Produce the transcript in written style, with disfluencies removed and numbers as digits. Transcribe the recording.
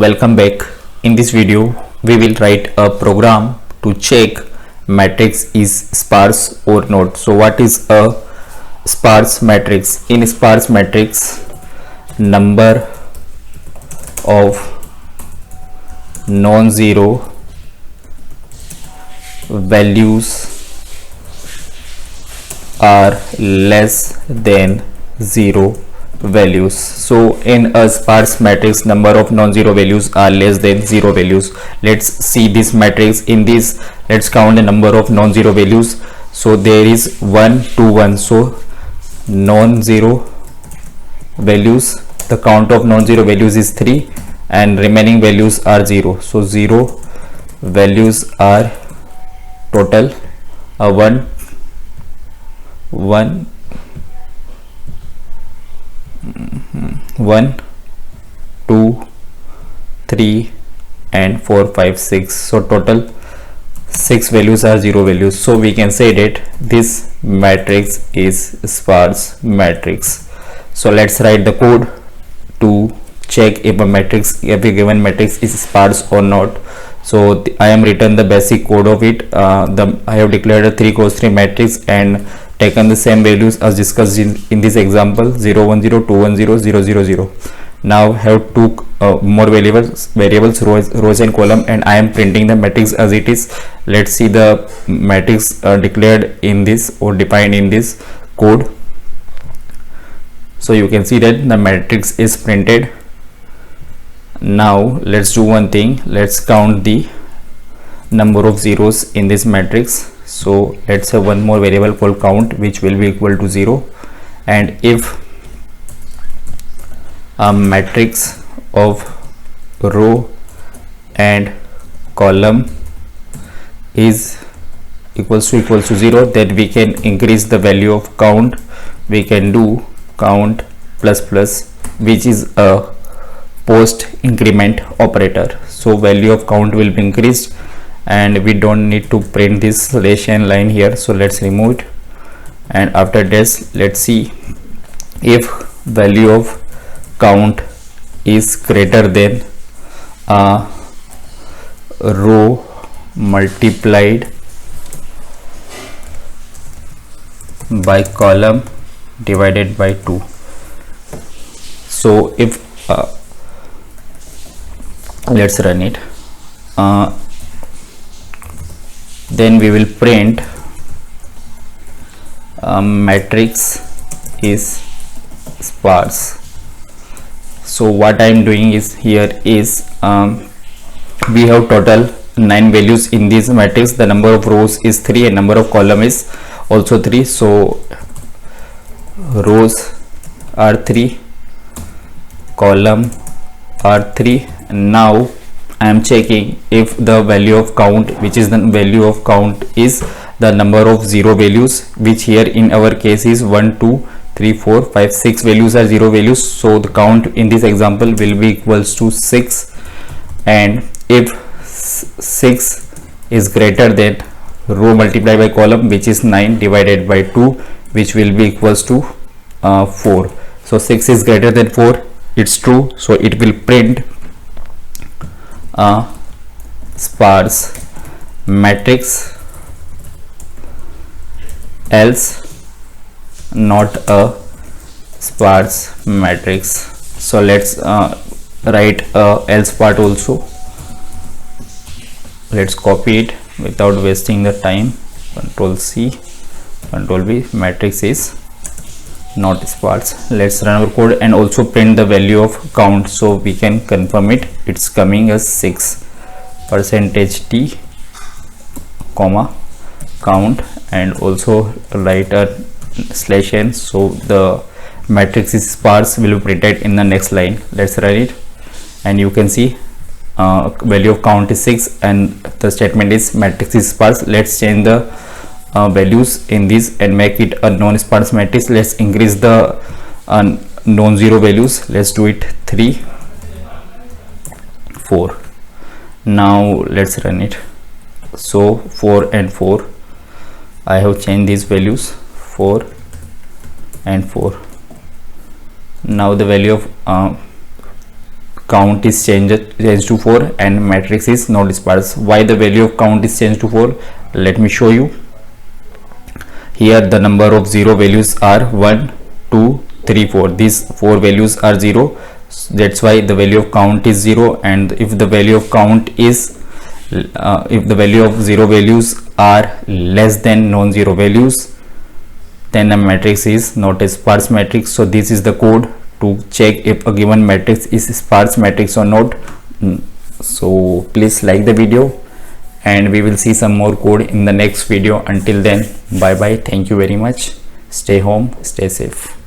Welcome back. In this video we will write a program to check matrix is sparse or not. So what is a sparse matrix? In sparse matrix, number of non-zero values are less than zero values. So in a sparse matrix, number of non-zero values are less than zero values. Let's see this matrix. In this, let's count the number of non-zero values. So there is 1 2 1. So non-zero values, the count of non-zero values is 3 and remaining values are 0. So 0 values are total 1 2 3 and 4 5 6. So total 6 values are 0 values. So we can say that this matrix is sparse matrix. So let's write the code to check if a given matrix is sparse or not. So I am written the basic code of it. I have declared a 3 cross 3 matrix and taken the same values as discussed in this example, 0 1 0 2 1 0 0 0 0. Now have two more variables rows and column, and I am printing the matrix as it is. Let's see the matrix declared in this or defined in this code. So you can see that the matrix is printed. Now let's do one thing. Let's count the number of zeros in this matrix. So let's have one more variable called count, which will be equal to 0. And if a matrix of row and column is equals to 0, then we can increase the value of count. We can do count plus plus, which is a post increment operator. So value of count will be increased and we don't need to print this slash n line here. So let's remove it, and after this let's see if value of count is greater than row multiplied by column divided by 2. So if let's run it, then we will print matrix is sparse. So what I am doing is here is we have total 9 values in this matrix. The number of rows is 3 and number of column is also 3. So rows are 3, column are 3. Now I am checking if the value of count, which is the value of count, is the number of zero values, which here in our case is 1 2 3 4 5 6 values are 0 values. So the count in this example will be equals to 6, and if 6 is greater than row multiplied by column, which is 9 divided by 2, which will be equals to 4. So 6 is greater than 4, it's true, so it will print a sparse matrix, else not a sparse matrix. So let's write else part also. Let's copy it without wasting the time. Control C, Control V. Matrix is not sparse. Let's run our code and also print the value of count so we can confirm it. It's coming as 6 %t comma count, and also write a slash n, so the matrix is sparse will be printed in the next line. Let's run it, and you can see value of count is 6 and the statement is matrix is sparse. Let's change the values in this and make it a non-sparse matrix. Let's increase the non-zero values. Let's do it 3 4. Now let's run it. So 4 and 4, I have changed these values, 4 and 4. Now the value of count is changed to 4 and matrix is not sparse. Why the value of count is changed to 4? Let me show you. Here the number of 0 values are 1, 2, 3, 4. These 4 values are 0. That's why the value of count is 0. And if the value of count is if the value of 0 values are less than non-zero values, then a matrix is not a sparse matrix. So this is the code to check if a given matrix is a sparse matrix or not. So please like the video, and we will see some more code in the next video. Until then, bye bye. Thank you very much. Stay home, stay safe.